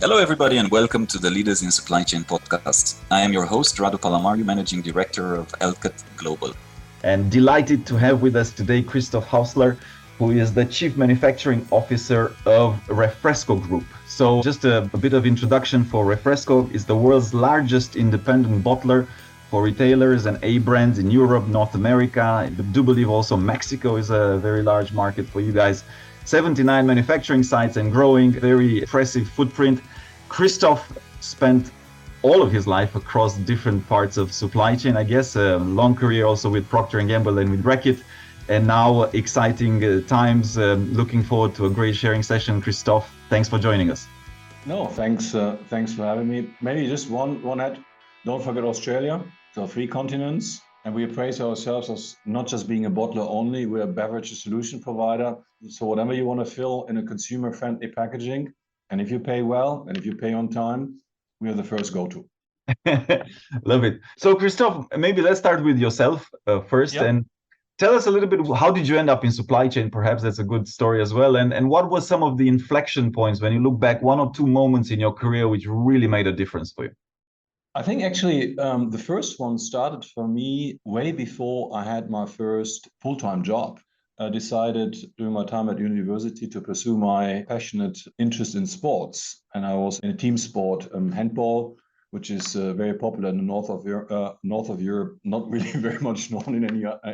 Hello, everybody, and welcome to the Leaders in Supply Chain podcast. I am your host, Radu Palamariu, Managing Director of Reckitt Global. And delighted to have with us today Christoph Häusler, who is the Chief Manufacturing Officer of Refresco Group. So just a bit of introduction for Refresco. Is the world's largest independent bottler for retailers and A-brands in Europe, North America. I do believe also Mexico is a very large market for you guys. 79 manufacturing sites and growing, very impressive footprint. Christoph spent all of his life across different parts of supply chain, I guess, a long career also with Procter Gamble and with Reckitt, and now exciting times. Looking forward to a great sharing session. Christoph, thanks for joining us. No, thanks for having me. Maybe just one add. Don't forget Australia. So 3 continents, and we appraise ourselves as not just being a bottler only. We're a beverage solution provider. So whatever you want to fill in a consumer-friendly packaging, and if you pay well and if you pay on time, we are the first go-to. Love it. So Christoph, maybe let's start with yourself first. Yep. And tell us a little bit, how did you end up in supply chain? Perhaps that's a good story as well. And what was some of the inflection points when you look back, 1 or 2 moments in your career which really made a difference for you? I think actually the first one started for me way before I had my first full-time job. I decided during my time at university to pursue my passionate interest in sports. And I was in a team sport, handball, which is very popular in the north of Europe, not really very much known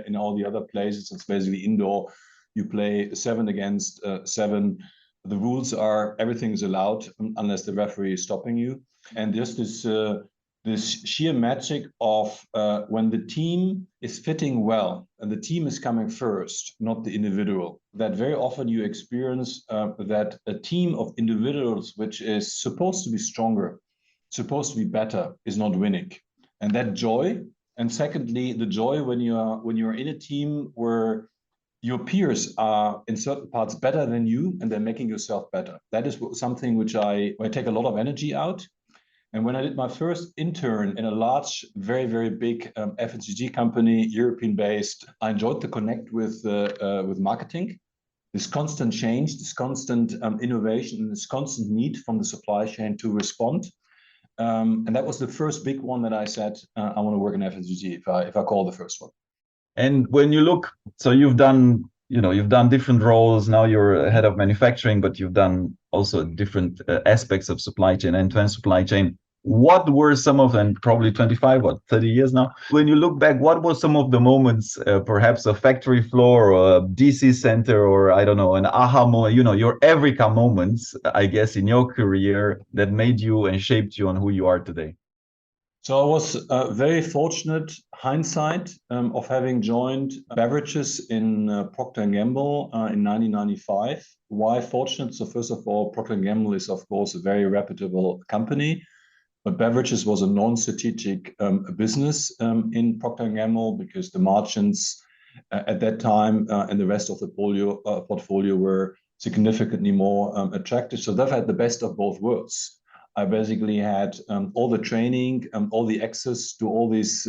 in all the other places. It's basically indoor. You play 7 against 7. The rules are everything is allowed unless the referee is stopping you. And just this sheer magic of when the team is fitting well and the team is coming first, not the individual, that very often you experience that a team of individuals which is supposed to be stronger, supposed to be better, is not winning. And that joy, and secondly, the joy when you're in a team where your peers are in certain parts better than you and they're making yourself better. That is something which I take a lot of energy out. And when I did my first intern in a large, very, very big FMCG company, European-based, I enjoyed the connect with marketing, this constant change, this constant innovation, and this constant need from the supply chain to respond. And that was the first big one that I said, I want to work in FMCG if I call the first one. And when you look, so you've done different roles. Now you're head of manufacturing, but you've done also different aspects of supply chain, end-to-end supply chain. What were some of them, probably 30 years now? When you look back, what were some of the moments, perhaps a factory floor or a DC center, or I don't know, an aha moment, your Eureka moments, I guess, in your career that made you and shaped you on who you are today? So I was very fortunate, hindsight, of having joined beverages in Procter Gamble in 1995. Why fortunate? So first of all, Procter Gamble is, of course, a very reputable company, but beverages was a non-strategic business in Procter Gamble because the margins at that time and the rest of the portfolio were significantly more attractive. So they've had the best of both worlds. I basically had all the training, all the access to all these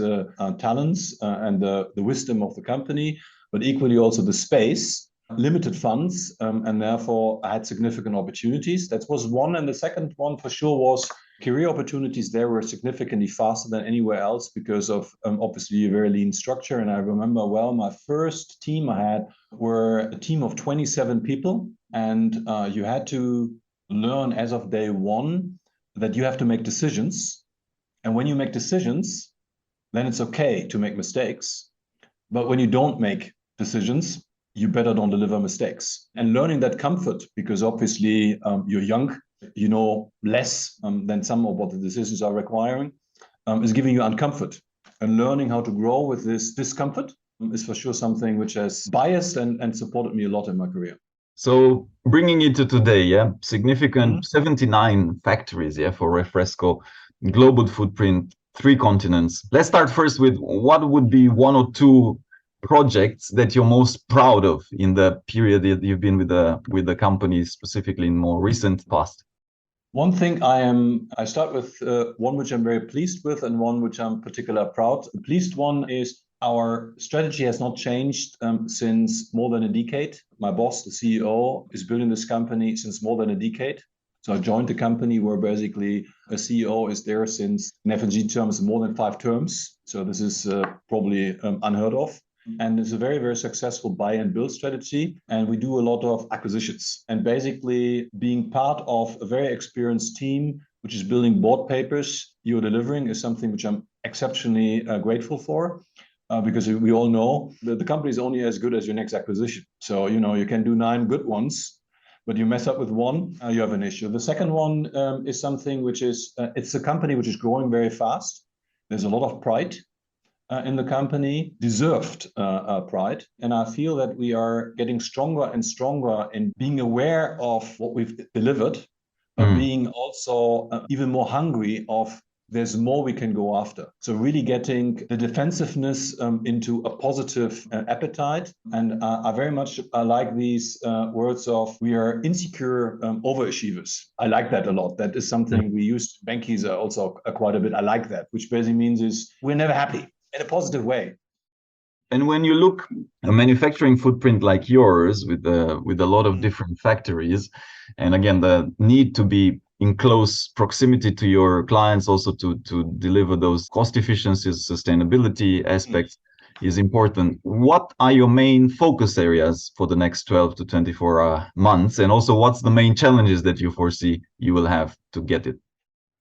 talents and the wisdom of the company, but equally also the space, limited funds, and therefore I had significant opportunities. That was one. And the second one for sure was career opportunities there were significantly faster than anywhere else because of obviously a very lean structure. And I remember well, my first team I had were a team of 27 people. And you had to learn as of day one that you have to make decisions. And when you make decisions, then it's okay to make mistakes. But when you don't make decisions, you better don't deliver mistakes. And learning that comfort, because obviously you're young, you know less than some of what the decisions are requiring, is giving you uncomfort. And learning how to grow with this discomfort is for sure something which has biased and supported me a lot in my career. So bringing it to today, significant 79 factories, for Refresco, global footprint, 3 continents. Let's start first with what would be 1 or 2 projects that you're most proud of in the period that you've been with the company, specifically in more recent past. One thing I start with one which I'm very pleased with and one which I'm particularly proud. The pleased one is our strategy has not changed since more than a decade. My boss, the CEO, is building this company since more than a decade. So I joined the company where basically a CEO is there since, in F&G terms, more than 5 terms. So this is probably unheard of. And it's a very, very successful buy and build strategy. And we do a lot of acquisitions. And basically being part of a very experienced team, which is building board papers you're delivering, is something which I'm exceptionally grateful for. Because we all know that the company is only as good as your next acquisition. So, you can do 9 good ones, but you mess up with one, you have an issue. The second one is something which is, it's a company which is growing very fast. There's a lot of pride in the company, deserved pride. And I feel that we are getting stronger and stronger in being aware of what we've delivered, but being also even more hungry of there's more we can go after. So really getting the defensiveness into a positive appetite. And I very much like these words of we are insecure overachievers. I like that a lot. That is something we use Benckiser also quite a bit. I like that, which basically means is we're never happy in a positive way. And when you look a manufacturing footprint like yours with a lot of different factories, and again, the need to be in close proximity to your clients also to deliver those cost efficiencies, sustainability aspects is important. What are your main focus areas for the next 12 to 24 months? And also what's the main challenges that you foresee you will have to get it?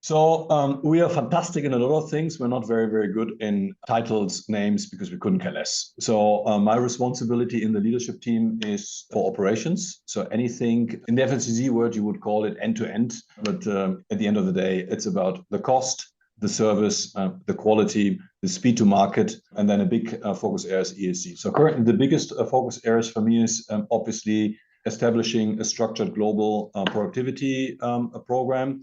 So we are fantastic in a lot of things. We're not very, very good in titles, names, because we couldn't care less. So my responsibility in the leadership team is for operations. So anything in the FMCG word, you would call it end-to-end. But at the end of the day, it's about the cost, the service, the quality, the speed to market, and then a big focus area is ESG. So currently the biggest focus areas for me is obviously establishing a structured global productivity program.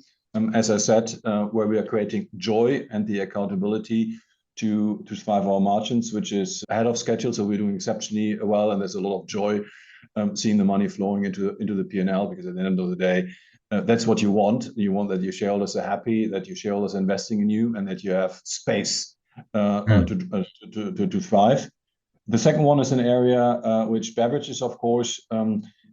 As I said, where we are creating joy and the accountability to survive our margins, which is ahead of schedule. So we're doing exceptionally well, and there's a lot of joy seeing the money flowing into the P&L, because at the end of the day, that's what you want. You want that your shareholders are happy, that your shareholders are investing in you, and that you have space to thrive. The second one is an area which beverages, of course,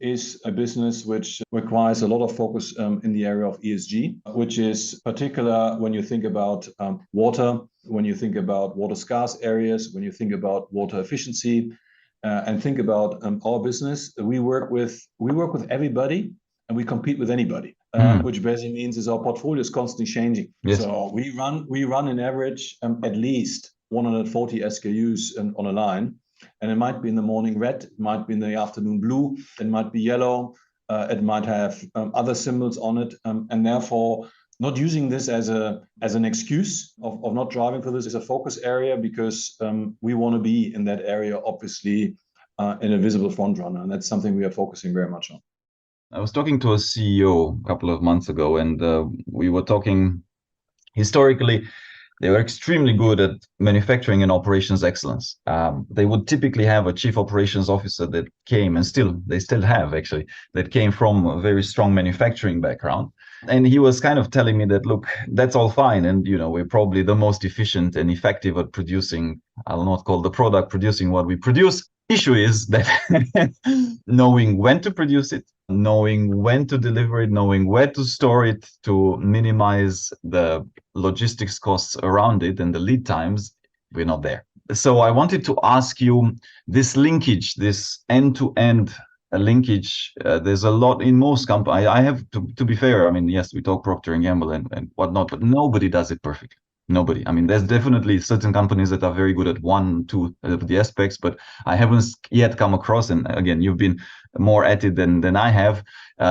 is a business which requires a lot of focus in the area of ESG, which is particular when you think about water, when you think about water scarce areas, when you think about water efficiency, and think about our business. We work with everybody and we compete with anybody, which basically means is our portfolio is constantly changing. Yes. So we run in average at least 140 SKUs on a line. And it might be in the morning red, it might be in the afternoon blue, it might be yellow, it might have other symbols on it. And therefore, not using this as an excuse of not driving for this is a focus area, because we want to be in that area, obviously, in a visible front runner. And that's something we are focusing very much on. I was talking to a CEO a couple of months ago, and we were talking historically. They were extremely good at manufacturing and operations excellence. They would typically have a chief operations officer that came, and they still have actually, that came from a very strong manufacturing background. And he was kind of telling me that, look, that's all fine. And, we're probably the most efficient and effective at producing, I'll not call the product, producing what we produce. Issue is that knowing when to produce it, knowing when to deliver it, knowing where to store it to minimize the logistics costs around it and the lead times, we're not there. So I wanted to ask you this linkage, this end-to-end linkage. There's a lot in most companies. I have to be fair. I mean, yes, we talk Procter & Gamble and whatnot, but nobody does it perfectly. Nobody. I mean, there's definitely certain companies that are very good at 1, 2 of the aspects, but I haven't yet come across, and again, you've been more at it than I have,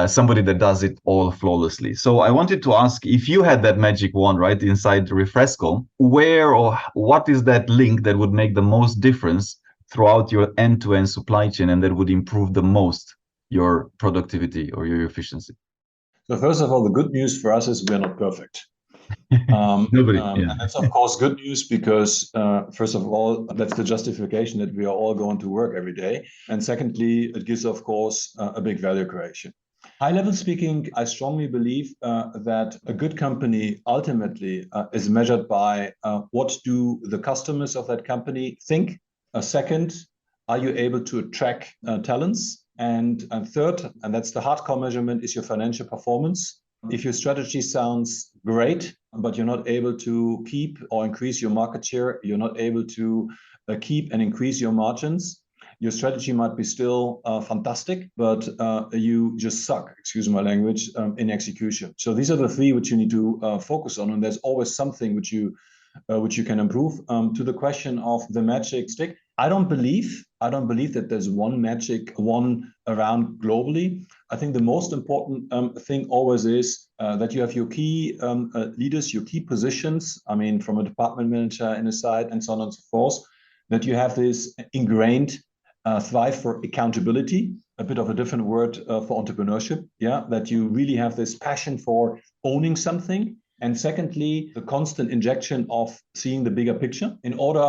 somebody that does it all flawlessly. So I wanted to ask, if you had that magic wand right inside Refresco, where or what is that link that would make the most difference throughout your end-to-end supply chain, and that would improve the most your productivity or your efficiency? So first of all, the good news for us is we're not perfect. Nobody. Yeah. And that's of course good news, because first of all, that's the justification that we are all going to work every day. And secondly, it gives of course a big value creation. High level speaking, I strongly believe that a good company ultimately is measured by what do the customers of that company think. Second, are you able to attract talents? And third, and that's the hardcore measurement, is your financial performance. If your strategy sounds great, but you're not able to keep or increase your market share, you're not able to keep and increase your margins, your strategy might be still fantastic, but you just suck, excuse my language, in execution. So these are the three which you need to focus on, and there's always something which you can improve. To the question of the magic stick, I don't believe that there's one magic one around globally. I think the most important thing always is that you have your key leaders, your key positions. I mean, from a department manager in a side and so on and so forth, that you have this ingrained thrive for accountability, a bit of a different word for entrepreneurship. Yeah, that you really have this passion for owning something. And secondly, the constant injection of seeing the bigger picture in order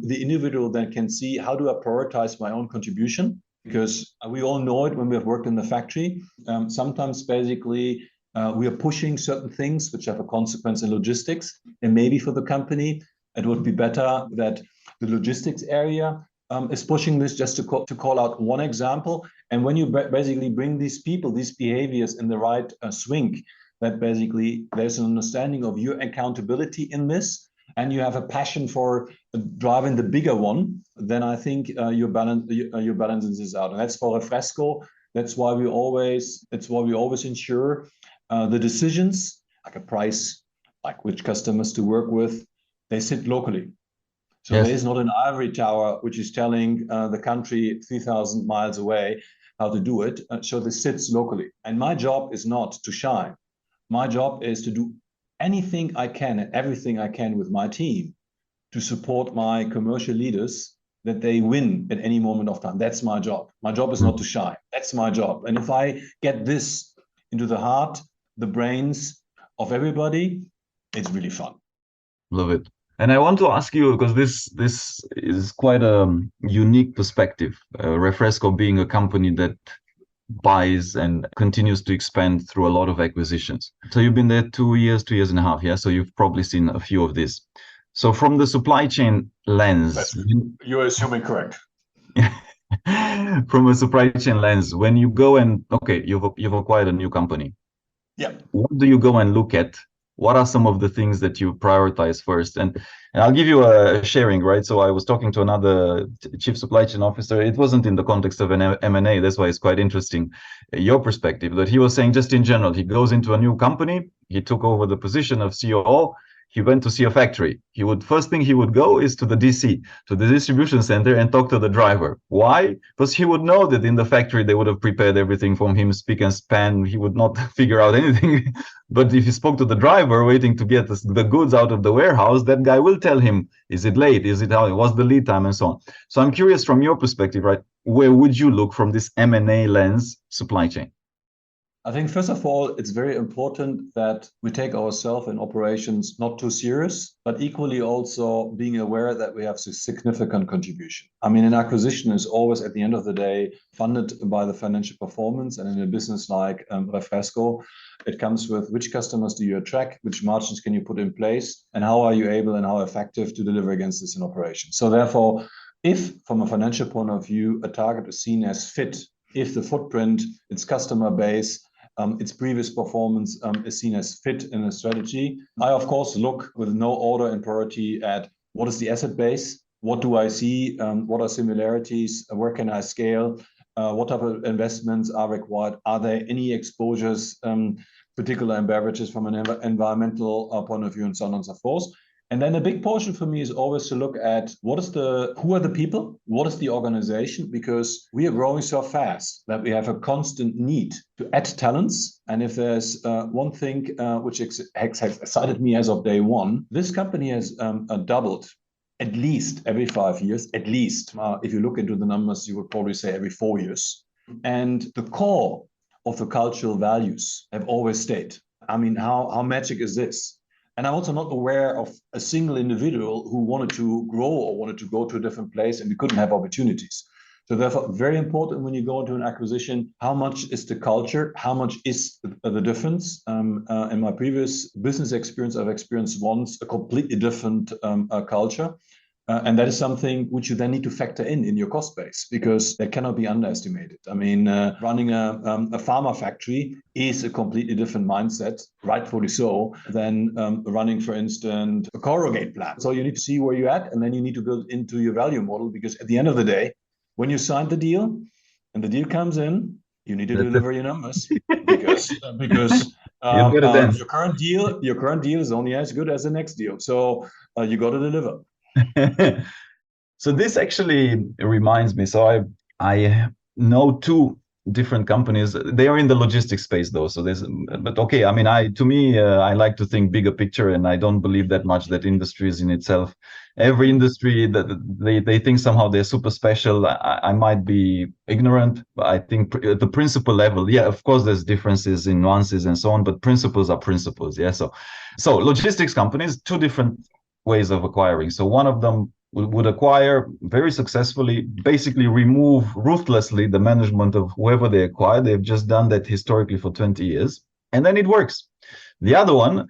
the individual then can see, how do I prioritize my own contribution? Because we all know it when we have worked in the factory. Sometimes basically we are pushing certain things which have a consequence in logistics. And maybe for the company, it would be better that the logistics area is pushing this, just to call out one example. And when you basically bring these people, these behaviors in the right swing, that basically there's an understanding of your accountability in this, and you have a passion for driving the bigger one, then I think your balance is out. And that's for Refresco. That's why we always ensure the decisions, like a price, like which customers to work with, they sit locally. So yes. There is not an ivory tower which is telling the country 3,000 miles away how to do it. So this sits locally. And my job is not to shine. My job is to do anything I can and everything I can with my team to support my commercial leaders that they win at any moment of time. That's my job. My job is not to shine. That's my job. And if I get this into the heart, the brains of everybody, it's really fun. Love it. And I want to ask you, because this is quite a unique perspective, Refresco being a company that buys and continues to expand through a lot of acquisitions. So you've been there 2 years and a half, yeah? So you've probably seen a few of these. So from the supply chain lens... You're assuming correct. From a supply chain lens, when you go and, okay, you've acquired a new company. Yeah. What do you go and look at? What are some of the things that you prioritize first? And I'll give you a sharing, right? So I was talking to another chief supply chain officer. It wasn't in the context of an M&A. That's why it's quite interesting, your perspective. But he was saying, just in general, he goes into a new company. He took over the position of COO. He went to see a factory. First thing he would go is to the DC, to the distribution center, and talk to the driver. Why? Because he would know that in the factory they would have prepared everything from him, spick and span. He would not figure out anything. But if he spoke to the driver waiting to get the goods out of the warehouse, that guy will tell him, is it late? Is it how? What's the lead time, and so on. So I'm curious, from your perspective, right? Where would you look from this M&A lens, supply chain? I think, first of all, it's very important that we take ourselves in operations not too serious, but equally also being aware that we have a significant contribution. I mean, an acquisition is always, at the end of the day, funded by the financial performance. And in a business like Refresco, it comes with which customers do you attract, which margins can you put in place, and how are you able and how effective to deliver against this in operation. So therefore, if from a financial point of view, a target is seen as fit, if the footprint, its customer base, its previous performance is seen as fit in a strategy, I, of course, look with no order and priority at what is the asset base, what do I see, what are similarities, where can I scale, what type of investments are required, are there any exposures, particularly in beverages from an environmental point of view, and so on and so forth. And then a big portion for me is always to look at who are the people, what is the organization, because we are growing so fast that we have a constant need to add talents. And if there's one thing which has excited me as of day one, this company has doubled at least every 5 years, at least. If you look into the numbers, you would probably say every 4 years. And the core of the cultural values have always stayed. I mean, how magic is this? And I'm also not aware of a single individual who wanted to grow or wanted to go to a different place and we couldn't have opportunities. So therefore, very important when you go into an acquisition, how much is the culture? How much is the difference? In my previous business experience, I've experienced once a completely different culture. And that is something which you then need to factor in your cost base, because that cannot be underestimated. I mean, running a pharma factory is a completely different mindset, rightfully so, than running, for instance, a corrugate plant. So you need to see where you're at, and then you need to build into your value model, because at the end of the day, when you signed the deal and the deal comes in, you need to deliver your numbers, because your current deal is only as good as the next deal. So you got to deliver. So this actually reminds me. So I know two different companies. They are in the logistics space though. So but okay. I mean, I like to think bigger picture, and I don't believe that much that industry is in itself. Every industry that they think somehow they're super special. I might be ignorant, but I think at the principle level, yeah, of course, there's differences in nuances and so on, but principles are principles. Yeah. So logistics companies, two different ways of acquiring. So one of them would acquire very successfully, basically remove ruthlessly the management of whoever they acquire. They've just done that historically for 20 years, and then it works. The other one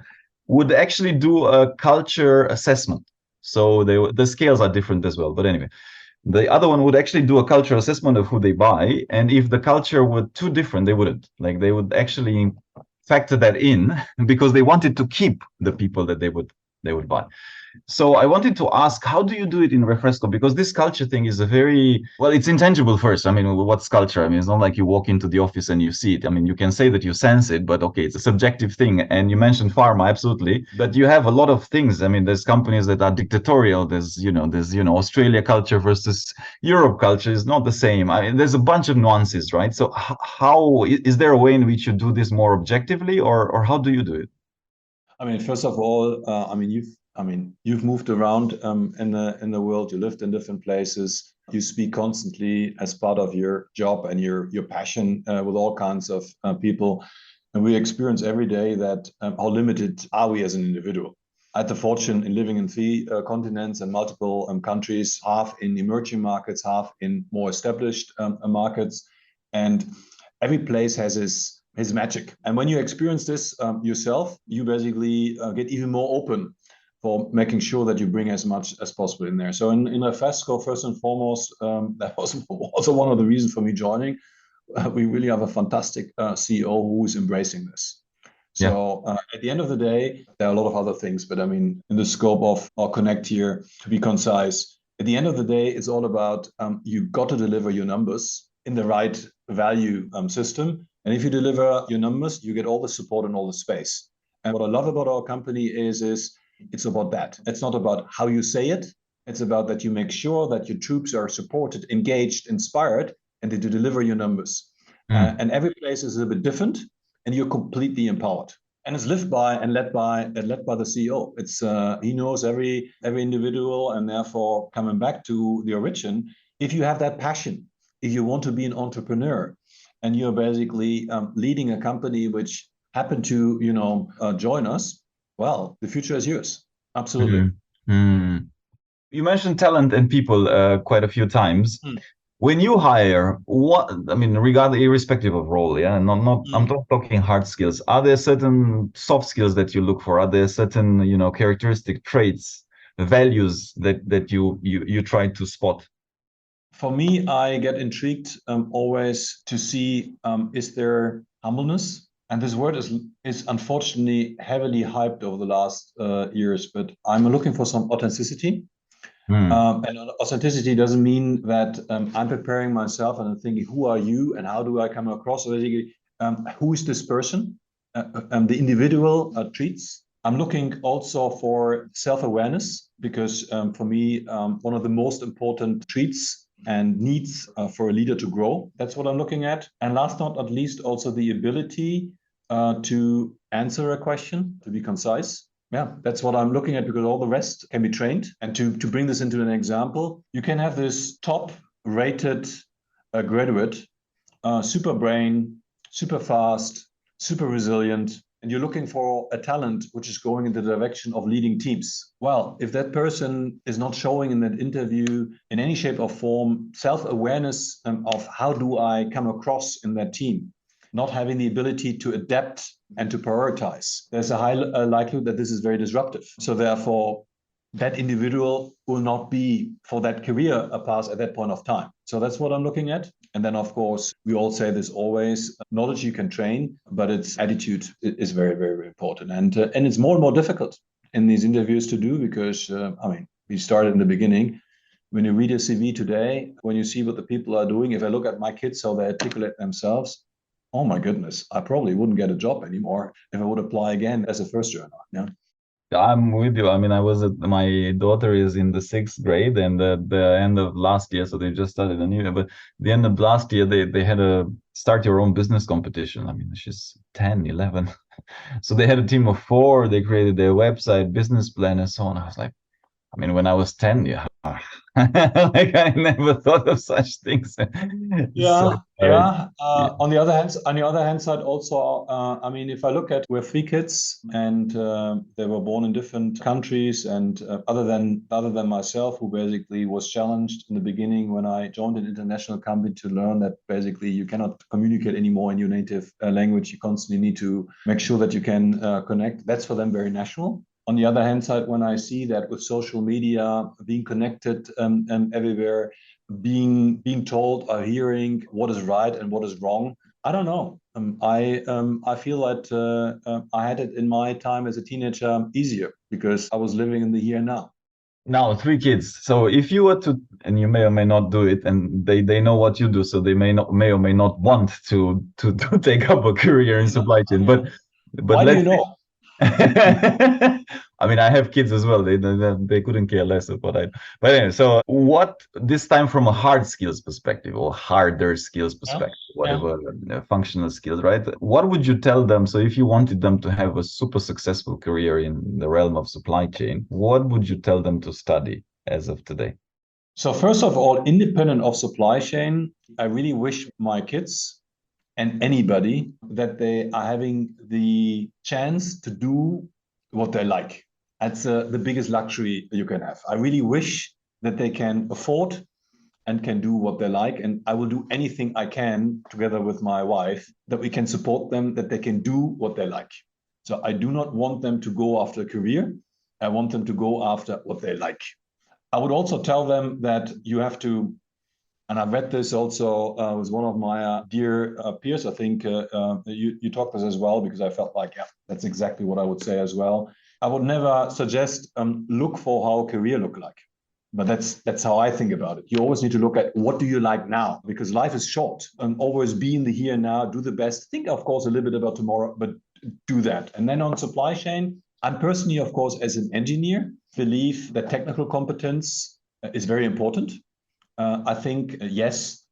would actually do a culture assessment. So the scales are different as well. But anyway, the other one would actually do a culture assessment of who they buy. And if the culture were too different, they wouldn't. Like they would actually factor that in because they wanted to keep the people that they would buy. So I wanted to ask, how do you do it in Refresco? Because this culture thing is it's intangible first. I mean, what's culture? I mean, it's not like you walk into the office and you see it. I mean, you can say that you sense it, but okay, it's a subjective thing. And you mentioned pharma, absolutely. But you have a lot of things. I mean, there's companies that are dictatorial. There's Australia culture versus Europe culture is not the same. I mean, there's a bunch of nuances, right? So how is there a way in which you do this more objectively, or how do you do it? I mean, first of all, you've moved around in the world. You lived in different places. You speak constantly as part of your job and your passion with all kinds of people, and we experience every day that how limited are we as an individual. I had the fortune in living in 3 continents and multiple countries, half in emerging markets, half in more established markets, and every place has his magic. And when you experience this yourself, you basically get even more open for making sure that you bring as much as possible in there. So in Refresco, first and foremost, that was also one of the reasons for me joining. We really have a fantastic CEO who is embracing this. So at the end of the day, there are a lot of other things, but I mean, in the scope of our Connect here, to be concise, at the end of the day, it's all about you got to deliver your numbers in the right value system. And if you deliver your numbers, you get all the support and all the space. And what I love about our company is it's about that. It's not about how you say it. It's about that you make sure that your troops are supported, engaged, inspired, and that you deliver your numbers. And every place is a little bit different, and you're completely empowered. And it's led by the CEO. It's he knows every individual, and therefore coming back to the origin, if you have that passion, if you want to be an entrepreneur, and you're basically leading a company which happened to join us, well, the future is yours. Absolutely. You mentioned talent and people quite a few times. When you hire, irrespective of role, yeah, I'm not talking hard skills. Are there certain soft skills that you look for? Are there certain, characteristic traits, values that you try to spot? For me, I get intrigued always to see is there humbleness. And this word is unfortunately heavily hyped over the last years, but I'm looking for some authenticity. And authenticity doesn't mean that I'm preparing myself and I'm thinking, who are you and how do I come across? So basically, who is this person? The individual traits. I'm looking also for self-awareness because for me, one of the most important traits and needs for a leader to grow. That's what I'm looking at. And last but not least, also the ability to answer a question, to be concise. Yeah, that's what I'm looking at because all the rest can be trained. And to bring this into an example, you can have this top-rated graduate, super brain, super fast, super resilient, and you're looking for a talent which is going in the direction of leading teams. Well, if that person is not showing in that interview in any shape or form self-awareness of how do I come across in that team, not having the ability to adapt and to prioritize, there's a high likelihood that this is very disruptive. So therefore, that individual will not be for that career path at that point of time. So that's what I'm looking at. And then, of course, we all say this always, knowledge you can train, but its attitude is very, very, very important. And it's more and more difficult in these interviews to do because, we started in the beginning. When you read a CV today, when you see what the people are doing, if I look at my kids, how they articulate themselves, oh my goodness, I probably wouldn't get a job anymore if I would apply again as a first journal. Yeah. I'm with you. I mean, my daughter is in the 6th grade, and at the end of last year, so they just started a new year, but the end of last year, they had a start your own business competition. I mean, she's 10, 11. So they had a team of 4. They created their website, business plan, and so on. I was like, I mean, when I was 10, yeah, like I never thought of such things. Yeah, So, yeah. yeah. On the other hand side, also, if I look at we have 3 kids and they were born in different countries, and other than myself, who basically was challenged in the beginning when I joined an international company to learn that basically you cannot communicate anymore in your native language. You constantly need to make sure that you can connect. That's for them very national. On the other hand side, when I see that with social media, being connected everywhere, being told or hearing what is right and what is wrong, I don't know. I feel that I had it in my time as a teenager easier because I was living in the here and now. Now, 3 kids. So if you were to, and you may or may not do it, and they know what you do, so they may or may not want to take up a career in supply chain. But Why do you know? I mean, I have kids as well. They couldn't care less about it. But anyway, so what this time from a hard skills perspective or harder skills perspective, whatever functional skills, right? What would you tell them? So if you wanted them to have a super successful career in the realm of supply chain, what would you tell them to study as of today? So first of all, independent of supply chain, I really wish my kids and anybody that they are having the chance to do what they like. That's the biggest luxury you can have. I really wish that they can afford and can do what they like. And I will do anything I can together with my wife that we can support them, that they can do what they like. So I do not want them to go after a career. I want them to go after what they like. I would also tell them that you have to, and I read this also with one of my dear peers. I think you talked this as well, because I felt like, yeah, that's exactly what I would say as well. I would never suggest look for how a career look like, but that's how I think about it. You always need to look at what do you like now, because life is short, and always be in the here and now, do the best. Think, of course, a little bit about tomorrow, but do that. And then on supply chain, I'm personally, of course, as an engineer, believe that technical competence is very important. I think yes,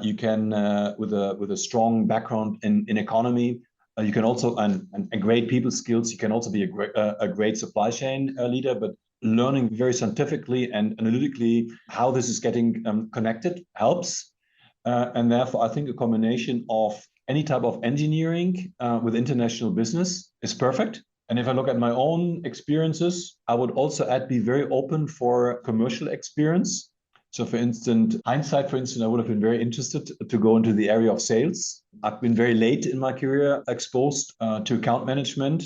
you can with a strong background in economy, you can also and great people skills. You can also be a great supply chain leader, but learning very scientifically and analytically how this is getting connected helps. And therefore, I think a combination of any type of engineering with international business is perfect. And if I look at my own experiences, I would also add be very open for commercial experience. So for instance, hindsight, for instance, I would have been very interested to go into the area of sales. I've been very late in my career exposed to account management.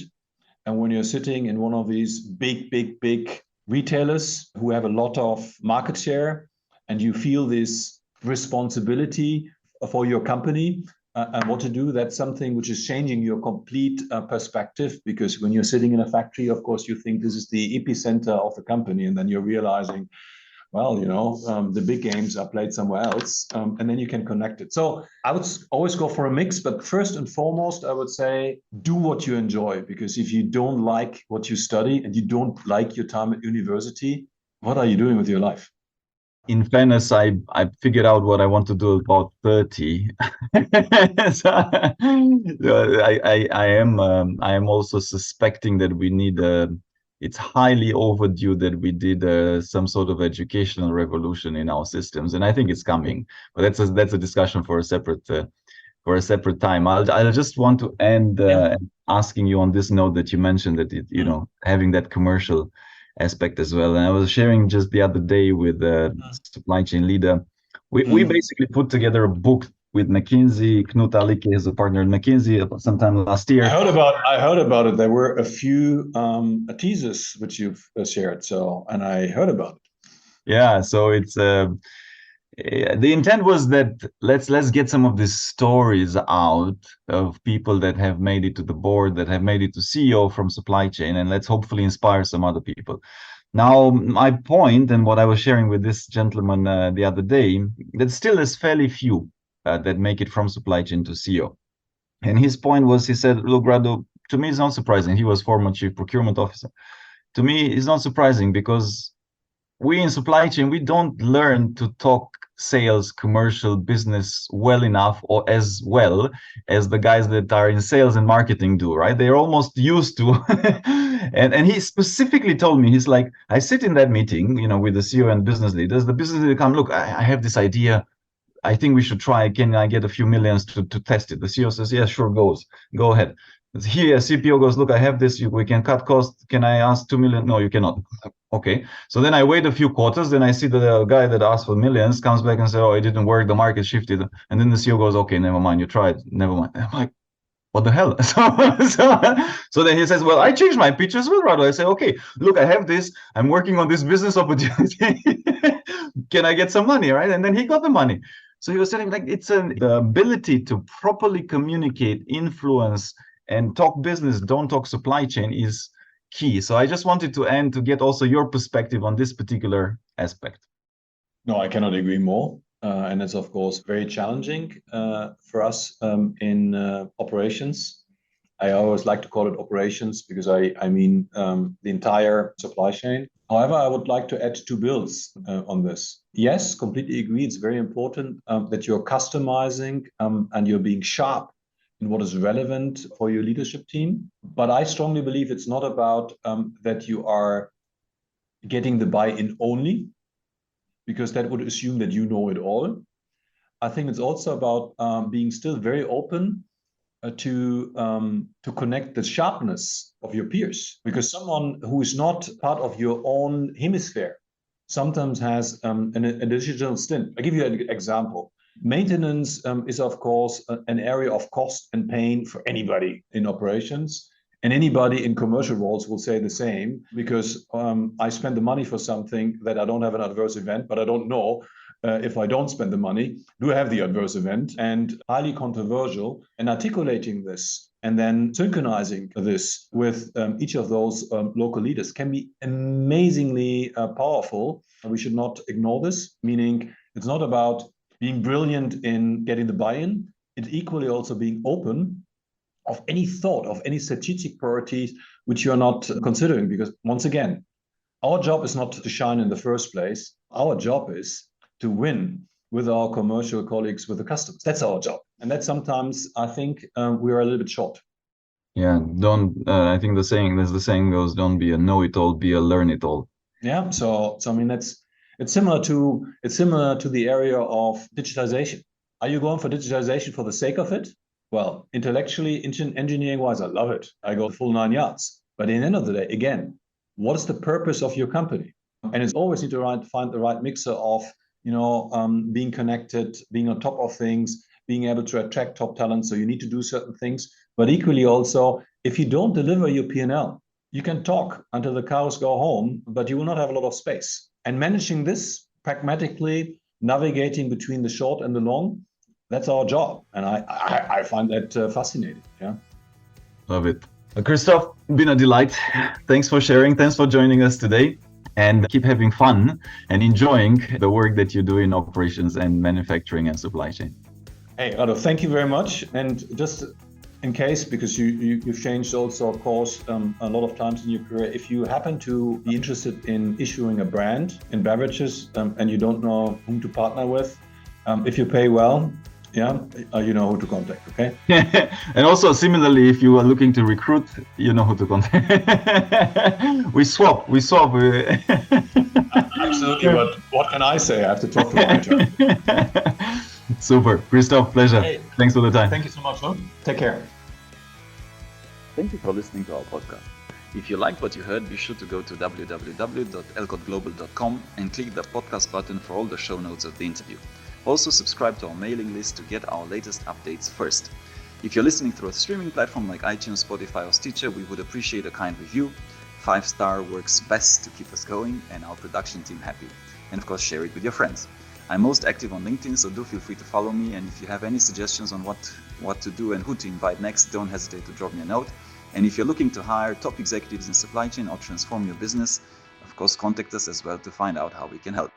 And when you're sitting in one of these big retailers who have a lot of market share, and you feel this responsibility for your company and what to do, that's something which is changing your complete perspective. Because when you're sitting in a factory, of course, you think this is the epicenter of the company, and then you're realizing, well, the big games are played somewhere else, and then you can connect it. So I would always go for a mix, but first and foremost, I would say do what you enjoy, because if you don't like what you study and you don't like your time at university, what are you doing with your life? In fairness, I figured out what I want to do about 30. So, I am also suspecting that we need it's highly overdue that we did some sort of educational revolution in our systems, and I think it's coming. But that's a discussion for a separate time. I'll just want to end asking you on this note that you mentioned that having that commercial aspect as well. And I was sharing just the other day with a supply chain leader. We basically put together a book with McKinsey. Knut Alicke is a partner in McKinsey sometime last year. I heard about it. There were a few teasers which you've shared. And I heard about it. Yeah, so it's the intent was that let's get some of these stories out of people that have made it to the board, that have made it to CEO from supply chain, and let's hopefully inspire some other people. Now, my point and what I was sharing with this gentleman the other day, that still is fairly few that make it from supply chain to CEO. And his point was, he said, look, Radu, to me, it's not surprising. He was former chief procurement officer. To me, it's not surprising because we in supply chain, we don't learn to talk sales, commercial, business well enough or as well as the guys that are in sales and marketing do, right? They're almost used to. and he specifically told me, he's like, I sit in that meeting, with the CEO and business leaders. The business leader come, look, I have this idea. I think we should try. Can I get a few millions to test it? The CEO says, yeah, sure, go ahead. Here, CPO goes, look, I have this, we can cut costs. Can I ask 2 million? No, you cannot. Okay. So then I wait a few quarters, then I see the guy that asked for millions comes back and says, oh, it didn't work, the market shifted. And then the CEO goes, okay, never mind, you tried, never mind. I'm like, what the hell? So then he says, well, I changed my pitch as well, Rado. I say, okay, look, I have this, I'm working on this business opportunity. Can I get some money, right? And then he got the money. So he was telling me, like, it's the ability to properly communicate, influence, and talk business, don't talk supply chain is key. So I just wanted to end to get also your perspective on this particular aspect. No, I cannot agree more. And it's, of course, very challenging for us in operations. I always like to call it operations because I mean the entire supply chain. However, I would like to add two builds on this. Yes, completely agree. It's very important that you're customizing and you're being sharp in what is relevant for your leadership team. But I strongly believe it's not about that you are getting the buy-in only, because that would assume that you know it all. I think it's also about being still very open to connect the sharpness of your peers, because someone who is not part of your own hemisphere sometimes has an additional stint. I'll give you an example. Maintenance is, of course, an area of cost and pain for anybody in operations. And anybody in commercial roles will say the same, because I spend the money for something that I don't have an adverse event, but I don't know if I don't spend the money, do I have the adverse event? And highly controversial. And articulating this and then synchronizing this with each of those local leaders can be amazingly powerful. We should not ignore this, meaning it's not about being brilliant in getting the buy-in. It's equally also being open of any thought, of any strategic priorities which you're not considering. Because once again, our job is not to shine in the first place. Our job is to win with our commercial colleagues, with the customers. That's our job. And that sometimes I think we are a little bit short. Yeah, I think the saying goes, don't be a know-it-all, be a learn-it-all. Yeah, so I mean, it's similar to the area of digitization. Are you going for digitization for the sake of it? Well, intellectually, engineering-wise, I love it. I go the full 9 yards. But in the end of the day, again, what is the purpose of your company? And it's always need to find the right mixer of, being connected, being on top of things, being able to attract top talent. So you need to do certain things. But equally also, if you don't deliver your P&L, you can talk until the cows go home, but you will not have a lot of space. And managing this pragmatically, navigating between the short and the long, that's our job. And I find that fascinating. Yeah. Love it. Christoph, been a delight. Thanks for sharing. Thanks for joining us today. And keep having fun and enjoying the work that you do in operations and manufacturing and supply chain. Hey, Rado, thank you very much. And just in case, because you've changed also, of course, a lot of times in your career, if you happen to be interested in issuing a brand in beverages and you don't know whom to partner with, if you pay well, you know who to contact, okay? And also, similarly, if you are looking to recruit, you know who to contact. We swap. Absolutely, but what can I say? I have to talk to my HR. Super. Christoph, pleasure. Hey, thanks for the time. Thank you so much. Huh? Take care. Thank you for listening to our podcast. If you liked what you heard, be sure to go to www.elcotglobal.com and click the podcast button for all the show notes of the interview. Also subscribe to our mailing list to get our latest updates first. If you're listening through a streaming platform like iTunes, Spotify or Stitcher, we would appreciate a kind review. 5-star works best to keep us going and our production team happy. And of course, share it with your friends. I'm most active on LinkedIn, so do feel free to follow me. And if you have any suggestions on what to do and who to invite next, don't hesitate to drop me a note. And if you're looking to hire top executives in supply chain or transform your business, of course, contact us as well to find out how we can help.